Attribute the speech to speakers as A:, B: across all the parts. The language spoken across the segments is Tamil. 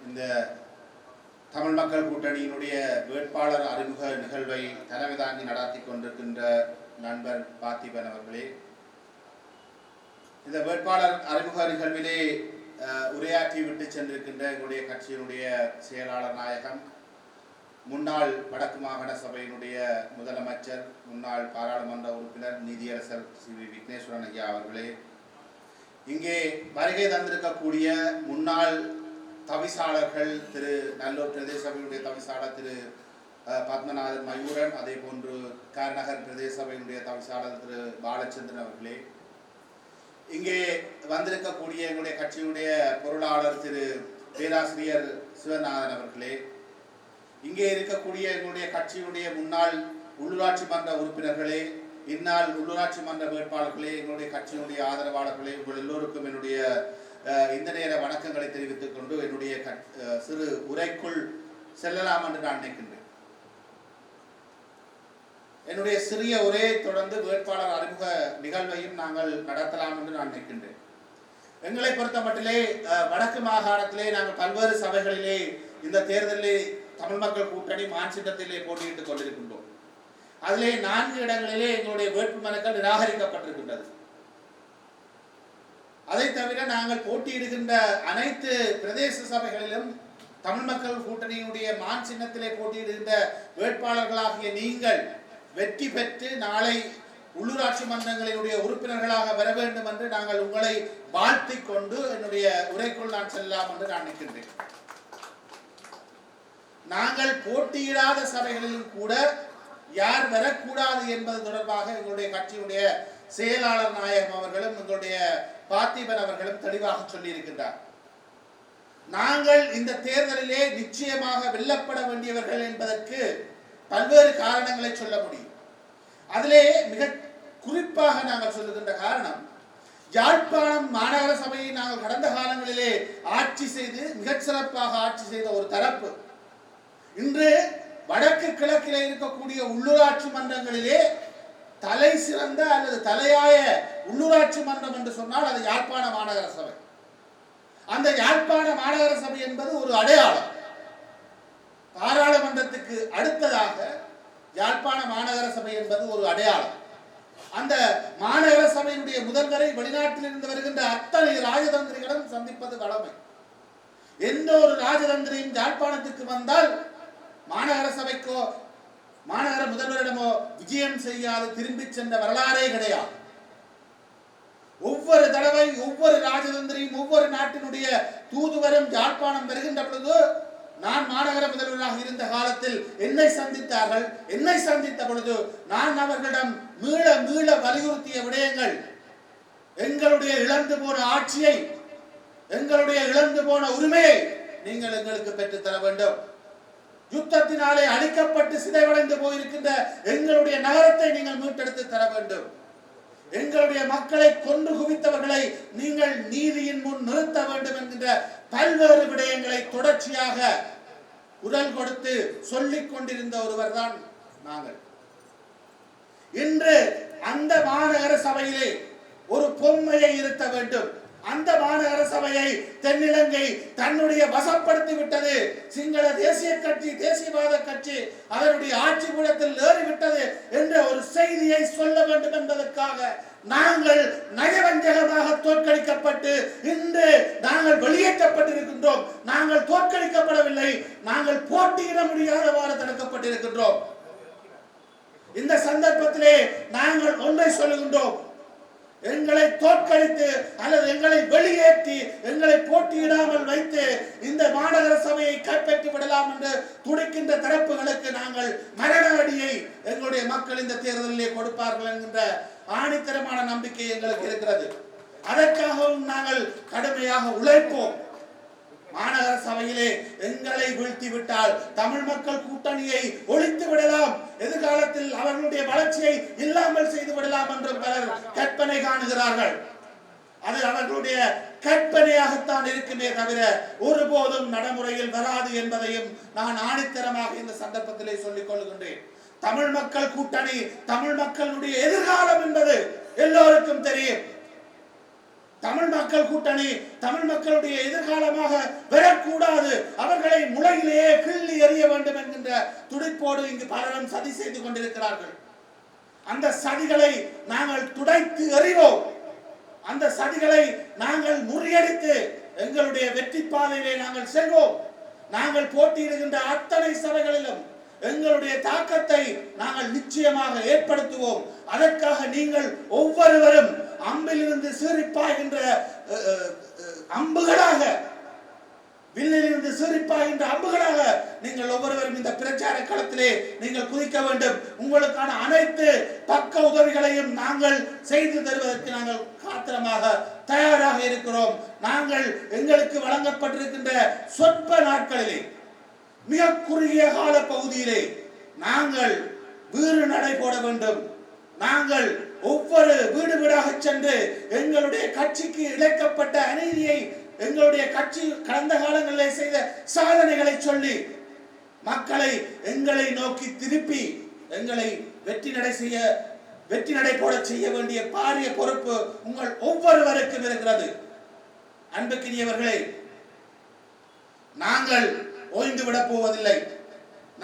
A: இந்த தமிழ் மக்கள் கூட்டணியினுடைய வேட்பாளர் அறிமுக நிகழ்வை தலைமை தாங்கி நடாத்தி கொண்டிருக்கின்ற நண்பர் பார்த்திபன் அவர்களே, இந்த வேட்பாளர் அறிமுக நிகழ்விலே உரையாற்றி விட்டு சென்றிருக்கின்ற எங்களுடைய கட்சியினுடைய செயலாளர் நாயகம், முன்னாள் வடக்கு மாகாண சபையினுடைய முதலமைச்சர், முன்னாள் பாராளுமன்ற உறுப்பினர், நீதியரசர் சி.வி. விக்னேஸ்வரன் ஐயா அவர்களே, இங்கே வருகை தந்திருக்கக்கூடிய முன்னாள் தவிசாளர்கள் திரு நல்லூர் பிரதேச சபையினுடைய தவிசாளர் திரு பத்மநாதன் மயூரன், அதே போன்று கார்நகர் பிரதேச சபையினுடைய தவிசாளர் திரு பாலச்சந்திரன் அவர்களே, இங்கே வந்திருக்கக்கூடிய எங்களுடைய கட்சியினுடைய பொருளாளர் திரு பேராசிரியர் சிவநாதன் அவர்களே, இங்கே இருக்கக்கூடிய எங்களுடைய கட்சியினுடைய முன்னாள் உள்ளூராட்சி மன்ற உறுப்பினர்களே, இந்நாள் உள்ளூராட்சி மன்ற வேட்பாளர்களே, எங்களுடைய கட்சியினுடைய ஆதரவாளர்களே, உங்கள் எல்லோருக்கும் என்னுடைய இந்த நேர வணக்கங்களை தெரிவித்துக் கொண்டு என்னுடைய சிறு உரைக்குள் செல்லலாம் என்று நான் நினைக்கின்றேன். என்னுடைய சிறிய உரையை தொடர்ந்து வேட்பாளர் அறிமுக நிகழ்வையும் நாங்கள் நடத்தலாம் என்று நான் நினைக்கின்றேன். எங்களை பொறுத்த மட்டிலே வடக்கு மாகாணத்திலே நாங்கள் பல்வேறு சபைகளிலே இந்த தேர்தலிலே தமிழ் மக்கள் கூட்டணி மான்சிட்டத்திலே போட்டியிட்டுக் கொண்டிருக்கின்றோம். அதிலே 4 இடங்களிலே எங்களுடைய வேட்பு மனுக்கள் நிராகரிக்கப்பட்டிருக்கின்றது. அதை தவிர நாங்கள் போட்டியிடுகின்ற அனைத்து பிரதேச சபைகளிலும் தமிழ் மக்கள் கூட்டணியினுடைய மான் சின்னத்திலே போட்டியிடுகின்ற வேட்பாளர்களாகிய நீங்கள் வெற்றி பெற்று நாளை உள்ளூராட்சி மன்றங்களினுடைய உறுப்பினர்களாக வர வேண்டும் என்று நாங்கள் உங்களை வாழ்த்திக் கொண்டு என்னுடைய உரைக்குள் நான் செல்லலாம் என்று நான் நினைக்கின்றேன். நாங்கள் போட்டியிடாத சபைகளிலும் கூட யார் வரக்கூடாது என்பது தொடர்பாக எங்களுடைய கட்சியுடைய செயலாளர் நாயகம் அவர்களும் எங்களுடைய பார்த்திபன் அவர்களும் தெளிவாக சொல்லி இருக்கின்றார். நாங்கள் இந்த தேர்தலிலே நிச்சயமாக வெல்லப்பட வேண்டியவர்கள் என்பதற்கு பல்வேறு காரணங்களை சொல்ல முடியும். அதிலே மிக குறிப்பாக நாங்கள் சொல்லுகின்ற காரணம், யாழ்ப்பாணம் மாநகர சபையை நாங்கள் கடந்த காலங்களிலே ஆட்சி செய்து மிகச் சிறப்பாக ஆட்சி செய்த ஒரு தரப்பு இன்று வடக்கு கிழக்கிலே இருக்கக்கூடிய உள்ளூராட்சி மன்றங்களிலே தலை சிறந்த அல்லது தலையாய உள்ளூராட்சி மன்றம் என்று சொன்னால் அது யாழ்ப்பாண மாநகர சபை. அந்த யாழ்ப்பாண மாநகர சபை என்பது ஒரு அடையாளம். பாராளுமன்றத்துக்கு அடுத்ததாக யாழ்ப்பாண மாநகர சபை என்பது ஒரு அடையாளம். அந்த மாநகர சபையினுடைய முதல்வரை வெளிநாட்டில் இருந்து வருகின்ற அத்தனை ராஜதந்திரிகளும் சந்திப்பது வழமை. எந்த ஒரு ராஜதந்திரியும் யாழ்ப்பாணத்துக்கு வந்தால் மாநகர சபைக்கோ மாநகர முதல்வரிடமோ விஜயம் செய்யாது திரும்பி சென்ற வரலாறே கிடையாது. ஒவ்வொரு தடவை ஒவ்வொரு ராஜதந்திரியும் ஒவ்வொரு நாட்டினுடைய தூதுவரும் யாழ்ப்பாணம் வருகின்ற பொழுது, நான் மாநகர முதல்வராக இருந்த காலத்தில் என்னை சந்தித்தார்கள். என்னை சந்தித்த பொழுது நான் அவர்களிடம் மீள மீள வலியுறுத்திய விடயங்கள், எங்களுடைய இழந்து போன ஆட்சியை, எங்களுடைய இழந்து போன உரிமையை நீங்கள் எங்களுக்கு பெற்றுத்தர வேண்டும். யுத்தத்தினாலே அழிக்கப்பட்டு சிதைவடைந்து போயிருக்கின்ற எங்களுடைய நகரத்தை நீங்கள் மீட்டெடுத்து தர வேண்டும். எங்களுடைய மக்களை கொன்று குவித்தவர்களை நீங்கள் நீதியின் முன் நிறுத்த வேண்டும் என்கின்ற பல்வேறு விடயங்களை தொடர்ச்சியாக குரல் கொடுத்து சொல்லிக் கொண்டிருந்த ஒருவர் தான் நாங்கள். இன்று அந்த மாநகர சபையிலே ஒரு பொம்மையை இருத்த வேண்டும். அந்த மாநகர சபையை தென்னிலங்கை தன்னுடைய வசப்படுத்தி விட்டது. சிங்கள தேசிய கட்சி, தேசியவாத கட்சி அதனுடைய ஆட்சி பீடத்தில் ஏறிவிட்டது என்ற ஒரு செய்தியை சொல்ல வேண்டும் என்பதற்காக நாங்கள் நயவஞ்சகமாக தோற்கடிக்கப்பட்டு இன்று நாங்கள் வெளியேற்றப்பட்டிருக்கின்றோம். நாங்கள் தோற்கடிக்கப்படவில்லை, நாங்கள் போட்டியிட முடியாதவாறு தடுக்கப்பட்டிருக்கின்றோம். இந்த சந்தர்ப்பத்திலே நாங்கள் ஒன்றை சொல்லுகின்றோம், எங்களை தோற்கடித்து அல்லது எங்களை வெளியேற்றி எங்களை போட்டியிடாமல் வைத்து இந்த மாநகர சபையை கைப்பற்றி விடலாம் என்று துடிக்கின்ற தரப்புகளுக்கு நாங்கள் மரண அடியை எங்களுடைய மக்கள் இந்த தேர்தலிலே கொடுப்பார்கள் என்கின்ற ஆணித்தரமான நம்பிக்கை எங்களுக்கு இருக்கிறது. அதற்காகவும் நாங்கள் கடுமையாக உழைப்போம். மாநகர சபையிலே எங்களை வீழ்த்தி விட்டால் தமிழ் மக்கள் கூட்டணியை ஒழித்து விடலாம், எதிர்காலத்தில் அவர்களுடைய வளர்ச்சியை இல்லாமல் செய்து விடலாம் என்று பலர் கற்பனை காணுகிறார்கள். அது அவர்களுடைய கற்பனையாகத்தான் இருக்குமே தவிர ஒருபோதும் நடைமுறையில் வராது என்பதையும் நான் ஆணித்தரமாக இந்த சந்தர்ப்பத்திலே சொல்லிக் கொள்கின்றேன். தமிழ் மக்கள் கூட்டணி தமிழ் மக்களுடைய எதிர்காலம் என்பது எல்லோருக்கும் தெரியும். தமிழ் மக்கள் கூட்டணி தமிழ் மக்களுடைய எதிர்காலமாக வரக்கூடாது, அவர்களை முளையிலேயே கிள்ளி எறிய வேண்டும் என்கின்ற துடிப்போடு இங்கு பலரும் சதி செய்து கொண்டிருக்கிறார்கள். அந்த சதிகளை நாங்கள் துடைத்து எறிவோம். அந்த சதிகளை நாங்கள் முறியடித்து எங்களுடைய வெற்றி பாதையிலே நாங்கள் செல்வோம். நாங்கள் போட்டியிடுகின்ற அத்தனை சபைகளிலும் எங்களுடைய தாக்கத்தை நாங்கள் நிச்சயமாக ஏற்படுத்துவோம். அதற்காக நீங்கள் ஒவ்வொருவரும் அம்பிலிருந்து சீறிப்பாய்கின்ற அம்புகளாக, வில்லிலிருந்து சீறிப்பாய்கின்ற அம்புகளாக நீங்கள் ஒவ்வொருவரும் இந்த பிரச்சார களத்திலே நீங்கள் குதிக்க வேண்டும். உங்களுக்கான அனைத்து பக்க உதவிகளையும் நாங்கள் செய்து தருவதற்கு நாங்கள் காத்திரமாக தயாராக இருக்கிறோம். நாங்கள் எங்களுக்கு வழங்கப்பட்டிருக்கின்ற சொற்ப நாட்களிலே, மிக குறுகிய கால பகுதியிலே நாங்கள் வீறு நடை போட வேண்டும். நாங்கள் ஒவ்வொரு வீடு வீடாக சென்று எங்களுடைய கட்சிக்கு இழைக்கப்பட்ட அநீதியை, எங்களுடைய கட்சி கடந்த காலங்களிலே செய்த சாதனைகளை சொல்லி மக்களை எங்களை நோக்கி திருப்பி எங்களை வெற்றி நடை போட செய்ய வேண்டிய பாரிய பொறுப்பு உங்கள் ஒவ்வொருவருக்கும் இருக்கிறது. அன்புக்குரியவர்களே, நாங்கள் ஓய்ந்து விட போவதில்லை.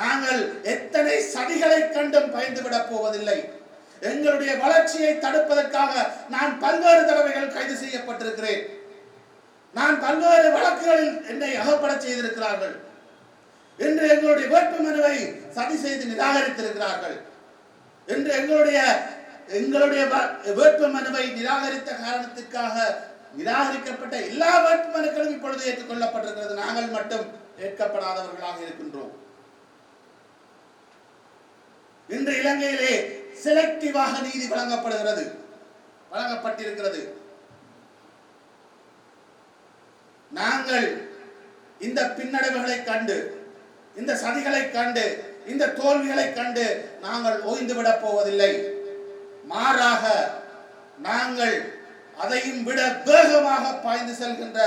A: நாங்கள் எத்தனை சதிகளை கண்டும் பயந்து விட போவதில்லை. எங்களுடைய வளர்ச்சியை தடுப்பதற்காக நான் பல்வேறு தடவைகள் கைது செய்யப்பட்டிருக்கிறேன். நான் பல்வேறு வழக்குகளில் என்னை அகப்பட செய்திருக்கிறார்கள். இன்று எங்களுடைய வேட்புமனுவை சதி செய்து நிராகரித்திருக்கிறார்கள். இன்று எங்களுடைய வேட்புமனுவை நிராகரித்த காரணத்திற்காக நிராகரிக்கப்பட்ட எல்லா வேட்புமனுக்களும் இப்பொழுது ஏற்றுக்கொள்ளப்பட்டிருக்கிறது. நாங்கள் மட்டும் ஏற்கப்படாதவர்களாக இருக்கின்றோம். இன்று இலங்கையிலே செலக்டிவாக நீதி வழங்கப்பட்டிருக்கிறது. நாங்கள் இந்த பின்னடைவுகளை கண்டு, இந்த சதிகளை கண்டு, இந்த தோல்விகளை கண்டு நாங்கள் ஓய்ந்து விட போவதில்லை. மாறாக நாங்கள் அதையும் விட வேகமாக பாய்ந்து செல்கின்ற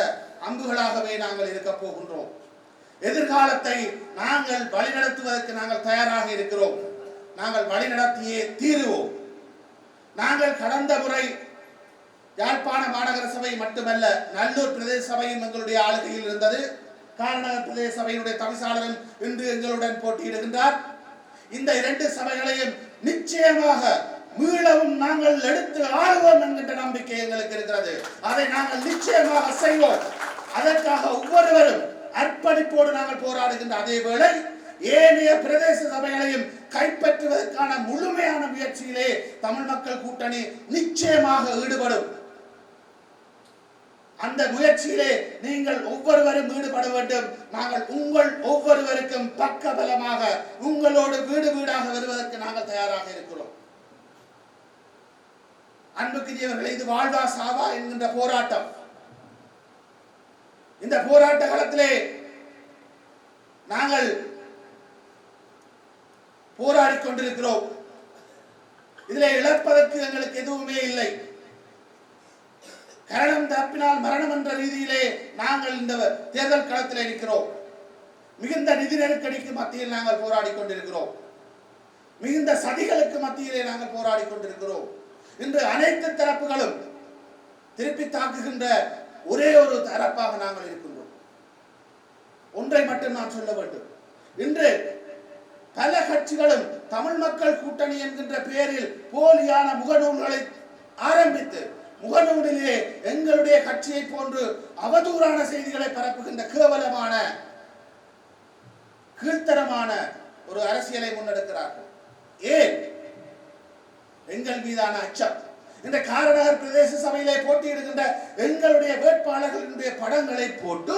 A: அம்புகளாகவே நாங்கள் இருக்க போகின்றோம். எதிர்காலத்தை நாங்கள் வழிநடத்துவதற்கு நாங்கள் தயாராக இருக்கிறோம். நாங்கள் வழிநடத்தியே தீருவோம். நாங்கள் கடந்த முறை யாழ்ப்பாண மாநகர சபை மட்டுமல்ல, நல்லூர் பிரதேச சபையும் எங்களுடைய ஆளுகையில் இருந்தது. காரநகர் பிரதேச சபையினுடைய தவிசாளரும் இன்று எங்களுடன் போட்டியிடுகின்றார். இந்த 2 சபைகளையும் நிச்சயமாக மீளவும் நாங்கள் எடுத்து ஆளுவோம் என்கின்ற நம்பிக்கை எங்களுக்கு இருக்கிறது. அதை நாங்கள் நிச்சயமாக செய்வோம். அதற்காக ஒவ்வொருவரும் அர்ப்பணிப்போடு நாங்கள் போராடுகின்ற அதே வேளை ஏனைய பிரதேச சபைகளையும் கைப்பற்றுவதற்கான முழுமையான முயற்சியிலே தமிழ் மக்கள் கூட்டணி நிச்சயமாக ஈடுபடும். அந்த முயற்சியிலே நீங்கள் ஒவ்வொருவரும் ஈடுபட வேண்டும். நாங்கள் உங்கள் ஒவ்வொருவருக்கும் பக்கபலமாக உங்களோடு வீடு வீடாக வருவதற்கு நாங்கள் தயாராக இருக்கிறோம். அன்புக்குரியவர்களே, இது வாழ்வா சாவா என்கின்ற போராட்டம். இந்த போராட்ட களத்திலே நாங்கள் போராடி கொண்டிருக்கிறோம். இதிலே இழப்பதற்கு எங்களுக்கு எதுவுமே இல்லை. கரணம் தப்பினால் மரணம் என்ற ரீதியிலே நாங்கள் இந்த தேர்தல் களத்தில் இருக்கிறோம். மிகுந்த நிதி நெருக்கடிக்கு மத்தியில் நாங்கள் போராடி கொண்டிருக்கிறோம். மிகுந்த சதிகளுக்கு மத்தியிலே நாங்கள் போராடி கொண்டிருக்கிறோம். இன்று அனைத்து தரப்புகளும் திருப்பி தாக்குகின்ற ஒரே ஒரு தரப்பாக நாங்கள் இருக்கின்றோம். ஒன்றை மட்டும் நான் சொல்ல வேண்டும். இன்று பல கட்சிகளும் தமிழ் மக்கள் கூட்டணி என்கின்ற பெயரில் போலியான முகநூல்களை ஆரம்பித்து முகநூலிலே எங்களுடைய கட்சியை போன்று அவதூறான செய்திகளை பரப்புகின்ற கேவலமான கீழ்த்தரமான ஒரு அரசியலை முன்னெடுக்கிறார்கள். ஏன்? எங்கள் மீதான அச்சம். இந்த காரநகர் பிரதேச சபையிலே போட்டியிடுகின்ற எங்களுடைய வேட்பாளர்களுடைய படங்களை போட்டு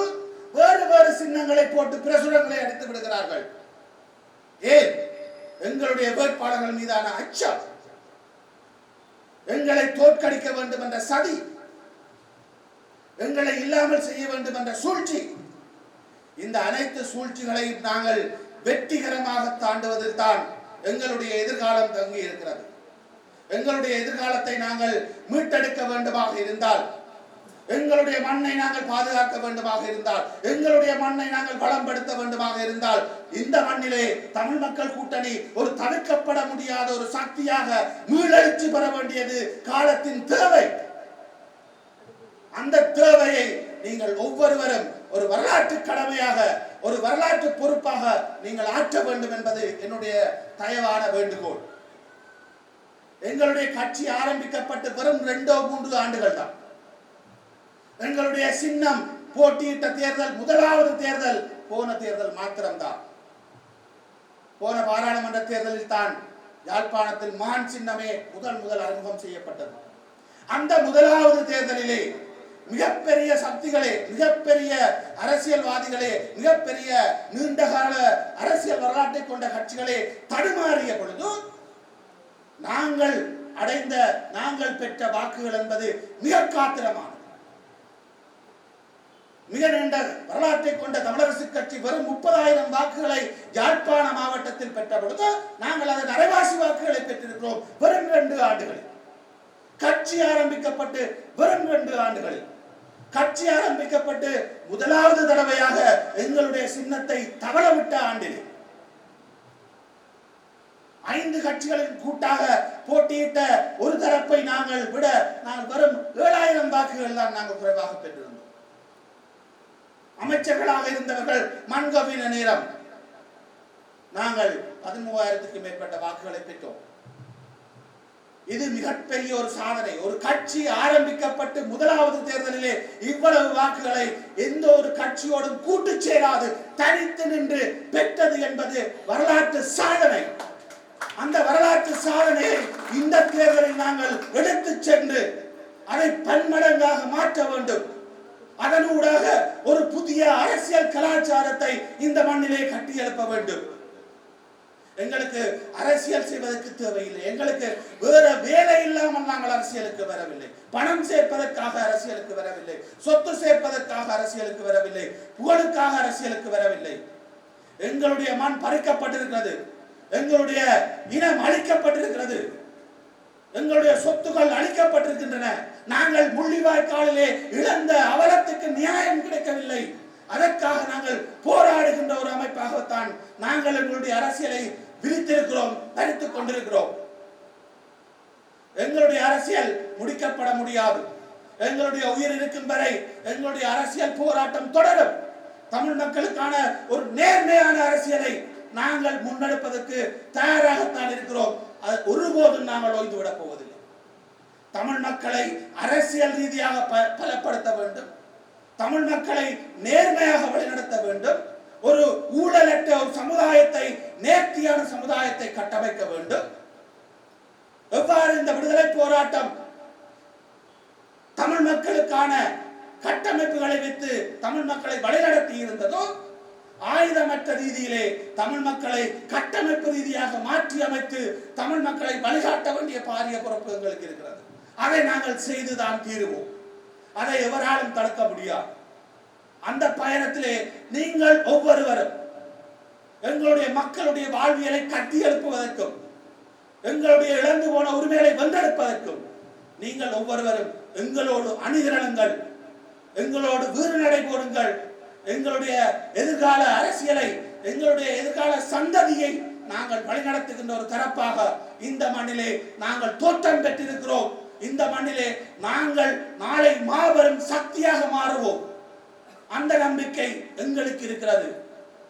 A: வேறு வேறு சின்னங்களை போட்டு பிரசுரங்களை அடித்து விடுகிறார்கள். ஏன்? எங்களுடைய வேட்பாளர்கள் மீதான அச்சம், எங்களை தோற்கடிக்க வேண்டும் என்ற சதி, எங்களை இல்லாமல் செய்ய வேண்டும் என்ற சூழ்ச்சி. இந்த அனைத்து சூழ்ச்சிகளையும் நாங்கள் வெற்றிகரமாக தாண்டுவதில் தான் எங்களுடைய எதிர்காலம் தங்கி இருக்கிறது. எங்களுடைய எதிர்காலத்தை நாங்கள் மீட்டெடுக்க வேண்டுமாக இருந்தால், எங்களுடைய மண்ணை நாங்கள் பாதுகாக்க வேண்டுமாக இருந்தால், எங்களுடைய மண்ணை நாங்கள் வளம்படுத்த வேண்டுமாக இருந்தால், இந்த மண்ணிலே தமிழ் மக்கள் கூட்டணி ஒரு தவிர்க்கப்பட முடியாத ஒரு சக்தியாக மீளெழுச்சி பெற வேண்டியது காலத்தின் தேவை. அந்த தேவையை நீங்கள் ஒவ்வொருவரும் ஒரு வரலாற்று கடமையாக, ஒரு வரலாற்று பொறுப்பாக நீங்கள் ஆற்ற வேண்டும் என்பது என்னுடைய தயவான வேண்டுகோள். எங்களுடைய கட்சி ஆரம்பிக்கப்பட்டு வெறும் 2-3 ஆண்டுகள் தான். எங்களுடைய சின்னம் போட்டியிட்ட தேர்தல் முதலாவது தேர்தல் போன தேர்தல் மாத்திரம்தான். போன பாராளுமன்ற தேர்தலில் தான் யாழ்ப்பாணத்தில் மான் சின்னமே முதல் அறிமுகம் செய்யப்பட்டது. அந்த முதலாவது தேர்தலிலே மிகப்பெரிய சக்திகளே, மிகப்பெரிய அரசியல்வாதிகளே, மிகப்பெரிய நீண்டகால அரசியல் வரலாற்றை கொண்ட கட்சிகளே தடுமாறிய பொழுது நாங்கள் பெற்ற வாக்குகள் என்பது மிக காத்திரமானது. மிக நீண்ட வரலாற்றை கொண்ட தமிழரசு கட்சி வெறும் 30,000 வாக்குகளை யாழ்ப்பாண மாவட்டத்தில் பெற்ற பொழுது நாங்கள் அதன் அரைவாசி வாக்குகளை பெற்றிருக்கிறோம் வெறும் 2 ஆண்டுகளில். கட்சி ஆரம்பிக்கப்பட்டு வெறும் 2 ஆண்டுகளில், கட்சி ஆரம்பிக்கப்பட்டு முதலாவது தடவையாக எங்களுடைய சின்னத்தை தவறவிட்ட ஆண்டில் 5 கட்சிகளின் கூட்டாக போட்டியிட்ட ஒரு தரப்பை நாங்கள் வெறும் 7,000 வாக்குகள் தான் நாங்கள் குறைவாக பெற்றிருந்தோம். அமைச்சர்களாக இருந்தவர்கள் மன்கவின நேரம் நாங்கள் 13,000க்கு மேற்பட்ட வாக்குகளை பெற்றோம். இது மிகப்பெரிய ஒரு சாதனை. ஒரு கட்சி ஆரம்பிக்கப்பட்டு முதலாவது தேர்தலிலே இவ்வளவு வாக்குகளை எந்த ஒரு கட்சியோடும் கூட்டு சேராது தனித்து நின்று பெற்றது என்பது வரலாற்று சாதனை. அந்த வரலாற்று சாதனையை இந்த தேர்தலில் நாங்கள் எடுத்து சென்று அதை பன்மடங்காக மாற்ற வேண்டும். அதனூடாக ஒரு புதிய அரசியல் கலாச்சாரத்தை இந்த மண்ணிலே கட்டியெழுப்ப வேண்டும். எங்களுக்கு அரசியல் செய்வதற்கு தேவையில்லை. எங்களுக்கு வேற வேலை இல்லாமல் நாங்கள் அரசியலுக்கு வரவில்லை. பணம் சேர்ப்பதற்காக அரசியலுக்கு வரவில்லை. சொத்து சேர்ப்பதற்காக அரசியலுக்கு வரவில்லை. புகழுக்காக அரசியலுக்கு வரவில்லை. எங்களுடைய மண் பறிக்கப்பட்டிருக்கிறது. எங்களுடைய இனம் அழிக்கப்பட்டிருக்கிறது. எங்களுடைய சொத்துக்கள் அழிக்கப்பட்டிருக்கின்றன. நாங்கள் முள்ளிவாய்க்காலிலே இழந்த அவலத்துக்கு நியாயம் கிடைக்கவில்லை. அதற்காக நாங்கள் போராடுகின்ற ஒரு அமைப்பாகத்தான் நாங்கள் எங்களுடைய அரசியலை விரித்திருக்கிறோம், தரித்துக் கொண்டிருக்கிறோம். எங்களுடைய அரசியல் முடிக்கப்பட முடியாது. எங்களுடைய உயிர் இருக்கும் வரை எங்களுடைய அரசியல் போராட்டம் தொடரும். தமிழ் மக்களுக்கான ஒரு நேர்மையான அரசியலை நாங்கள் முன்னெடுப்பதற்கு தயாராகத்தான் இருக்கிறோம். அது ஒருபோதும் நாங்கள் ஓய்ந்துவிடப் போவதில்லை. தமிழ் மக்களை அரசியல் ரீதியாக பலப்படுத்த வேண்டும். தமிழ் மக்களை நேர்மையாக வழிநடத்த வேண்டும். ஒரு ஊழலற்ற ஒரு சமுதாயத்தை, நேர்த்தியான சமுதாயத்தை கட்டமைக்க வேண்டும். எவ்வாறு இந்த விடுதலை போராட்டம் தமிழ் மக்களுக்கான கட்டமைப்புகளை வைத்து தமிழ் மக்களை வழிநடத்தி இருந்ததோ, ஆயுதமற்ற ரீதியிலே தமிழ் மக்களை கட்டமைப்பு ரீதியாக மாற்றி அமைத்து தமிழ் மக்களை வழிகாட்ட வேண்டிய பாரிய பொறுப்பு எங்களுக்கு இருக்கிறது. அதை நாங்கள் செய்துதான் தீருவோம். அதை எவராலும் தடுக்க முடியாது. அந்த பயணத்திலே நீங்கள் ஒவ்வொருவரும் எங்களுடைய மக்களுடைய வாழ்வியலை கட்டி எழுப்புவதற்கும், எங்களுடைய இழந்து போன உரிமைகளை வென்றெடுப்பதற்கும் நீங்கள் ஒவ்வொருவரும் எங்களோடு அணிதிரளுங்கள், எங்களோடு வீறு நடை போடுங்கள். எங்களுடைய எதிர்கால அரசியலை, எங்களுடைய எதிர்கால சந்ததியை நாங்கள் வழிநடத்துகின்ற ஒரு தரப்பாக இந்த மண்ணிலே நாங்கள் தோற்றம் பெற்றிருக்கிறோம். இந்த மண்ணிலே நாங்கள் நாளை மாபெரும் சக்தியாக மாறுவோம். அந்த நம்பிக்கை எங்களுக்கு இருக்கிறது.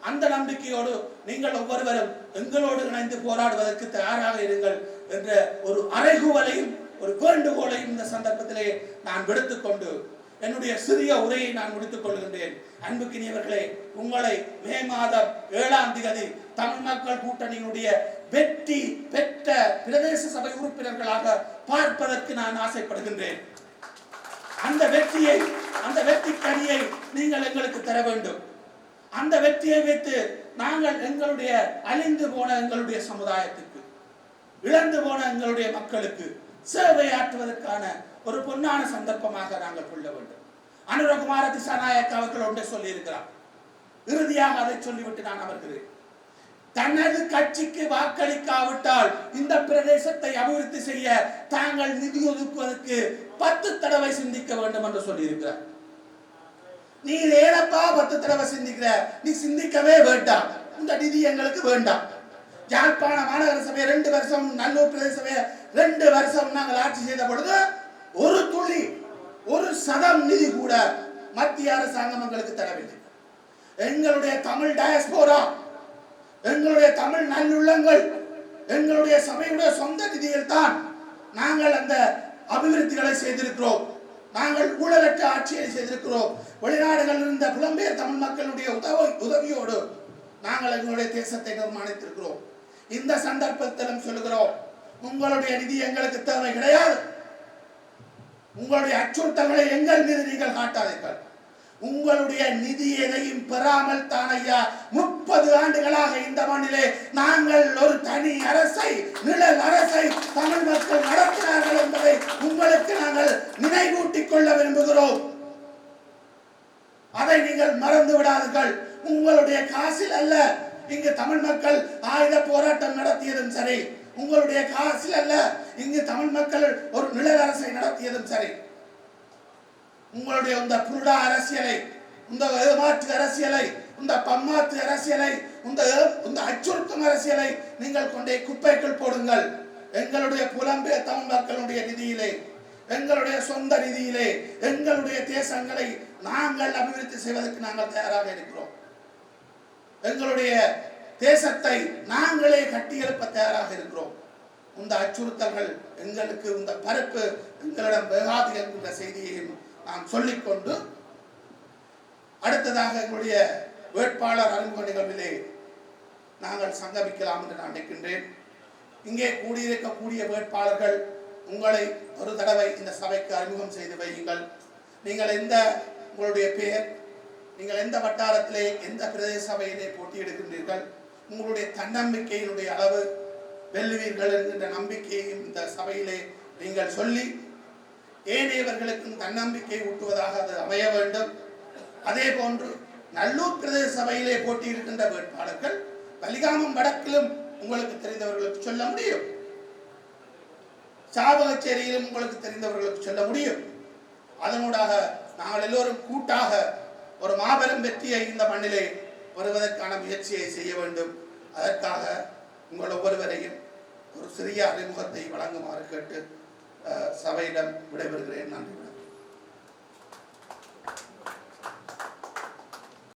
A: அந்த நம்பிக்கையோடு நீங்கள் ஒவ்வொருவரும் எங்களோடு இணைந்து போராடுவதற்கு தயாராக இருங்கள் என்ற ஒரு அறைகூவலையும் ஒரு வேண்டுகோளையும் இந்த சந்தர்ப்பத்திலே நான் விடுத்துக்கொண்டு என்னுடைய சிறிய உரையை நான் முடித்துக் கொள்கின்றேன். அன்புக்கினியவர்களே, உங்களை மே மாதம் 7ஆம் தேதி தமிழ் மக்கள் கூட்டணியினுடைய வெற்றி பெற்ற பிரதேச சபை உறுப்பினர்களாக பார்ப்பதற்கு நான் ஆசைப்படுகின்றேன். அந்த வெற்றியை, அந்த வெற்றி கனியை நீங்கள் எங்களுக்கு தர வேண்டும். அந்த வெற்றியை வைத்து நாங்கள் எங்களுடைய அழிந்து போன எங்களுடைய சமுதாயத்துக்கு, இழந்து போன எங்களுடைய மக்களுக்கு சேவையாற்றுவதற்கான ஒரு பொன்னான சந்தர்ப்பமாக நாங்கள் கொள்ள வேண்டும். அனுரகுமார திசாநாயக்க அவர்கள் ஒன்றை சொல்லி இருக்கிறார். இறுதியாக அதை சொல்லிவிட்டு நான் அமர்கிறேன். தனது கட்சிக்கு வாக்களிக்காவிட்டால் இந்த பிரதேசத்தை அபிவிருத்தி செய்ய தாங்கள் நிதி ஒதுக்குவதற்கு 10 தடவை சிந்திக்க வேண்டும் என்று சொல்லி இருக்கிறார். நீ ஏனப்பா 10 தடவை சிந்திக்கிற? நீ சிந்திக்கவே வேண்டாம். இந்த நிதி எங்களுக்கு வேண்டாம். யாழ்ப்பாண மாநகர சபை 2 வருஷம், நல்லூர் பிரதேச சபை 2 வருஷம் நாங்கள் ஆட்சி செய்த பொழுது ஒரு துளி ஒரு சதம் நிதி கூட மத்திய அரசாங்கம் எங்களுக்கு தரவில்லை. எங்களுடைய தமிழ் டயஸ்போரா, எங்களுடைய தமிழ் நல்லுள்ளங்கள், எங்களுடைய சபையுடைய சொந்த நிதியில் தான் நாங்கள் அந்த அபிவிருத்திகளை செய்திருக்கிறோம். நாங்கள் ஊழலற்ற ஆட்சியை செய்திருக்கிறோம். வெளிநாடுகளில் இருந்த புலம்பெயர் தமிழ் மக்களுடைய உதவியோடு நாங்கள் எங்களுடைய தேசத்தை நிர்மாணித்திருக்கிறோம். இந்த சந்தர்ப்பத்திலும் சொல்லுகிறோம், உங்களுடைய நிதி எங்களுக்கு தேவை கிடையாது. உங்களுடைய அச்சுறுத்தல்களை எங்கள் மீது நீங்கள் காட்டாதீர்கள். உங்களுடைய நிதி எதையும் பெறாமல் தான் ஐயா 30 ஆண்டுகளாக இந்த மண்ணிலே நாங்கள் ஒரு தனி அரசை, நிழல் அரசை தமிழ் மக்கள் நடத்தினார்கள் என்பதை உங்களுக்கு நாங்கள் நினைவூட்டிக் கொள்ள விரும்புகிறோம். அதை நீங்கள் மறந்து விடாதீர்கள். உங்களுடைய காசில் அல்ல இங்கு தமிழ் மக்கள் ஆயுத போராட்டம் நடத்தியதும் சரி, உங்களுடைய காசில் அல்ல இங்கு தமிழ் மக்கள் ஒரு நிழல் அரசை நடத்தியதும் சரி. உங்களுடைய இந்த புருடா அரசியலை, இந்த ஏமாற்று அரசியலை, இந்த பம்மாத்து அரசியலை, இந்த அச்சுறுத்தும் அரசியலை நீங்கள் கொண்டே குப்பைக்குள் போடுங்கள். எங்களுடைய புலம்பெயர் தமிழ் மக்களுடைய நிதியிலே, எங்களுடைய சொந்த நிதியிலே எங்களுடைய தேசங்களை நாங்கள் அபிவிருத்தி செய்வதற்கு நாங்கள் தயாராக இருக்கிறோம். எங்களுடைய தேசத்தை நாங்களே கட்டியெழுப்ப தயாராக இருக்கிறோம். இந்த அச்சுறுத்தல்கள் எங்களுக்கு, இந்த பரப்பு எங்களிடம் வேகாது என்கின்ற செய்தியையும் நாம் சொல்லிக்கொண்டு, அடுத்ததாக எங்களுடைய வேட்பாளர் அறிமுக நிகழ்விலே நாங்கள் சங்கமிக்கலாம் என்று நான் நினைக்கின்றேன். இங்கே கூடியிருக்கக்கூடிய வேட்பாளர்கள் உங்களை ஒரு தடவை இந்த சபைக்கு அறிமுகம் செய்து வையுங்கள். நீங்கள் உங்களுடைய பெயர், நீங்கள் எந்த வட்டாரத்திலே, எந்த பிரதேச சபையிலே போட்டியிடுகின்றீர்கள், உங்களுடைய தன்னம்பிக்கையினுடைய அளவு, வெல்லுவீர்கள் என்கின்ற நம்பிக்கையையும் இந்த சபையிலே நீங்கள் சொல்லி ஏனையவர்களுக்கும் தன்னம்பிக்கை ஊட்டுவதாக அது அமைய வேண்டும். அதே போன்று நல்லூர் பிரதேச சபையிலே போட்டியிருக்கின்ற வேட்பாளர்கள் வலிகாமம் வடக்கிலும் உங்களுக்கு தெரிந்தவர்களுக்கு சொல்ல முடியும், சாவகச்சேரியிலும் உங்களுக்கு தெரிந்தவர்களுக்கு சொல்ல முடியும். அதனூடாக நாங்கள் எல்லோரும் கூட்டாக ஒரு மாபெரும் வெற்றியை இந்த மண்ணிலே வருவதற்கான முயற்சியை செய்ய வேண்டும். அதற்காக உங்கள் ஒவ்வொருவரையும் ஒரு சிறிய அறிமுகத்தை வழங்குமாறு கேட்டு சபையிடம் விடைபெறுகிறேன். நன்றி.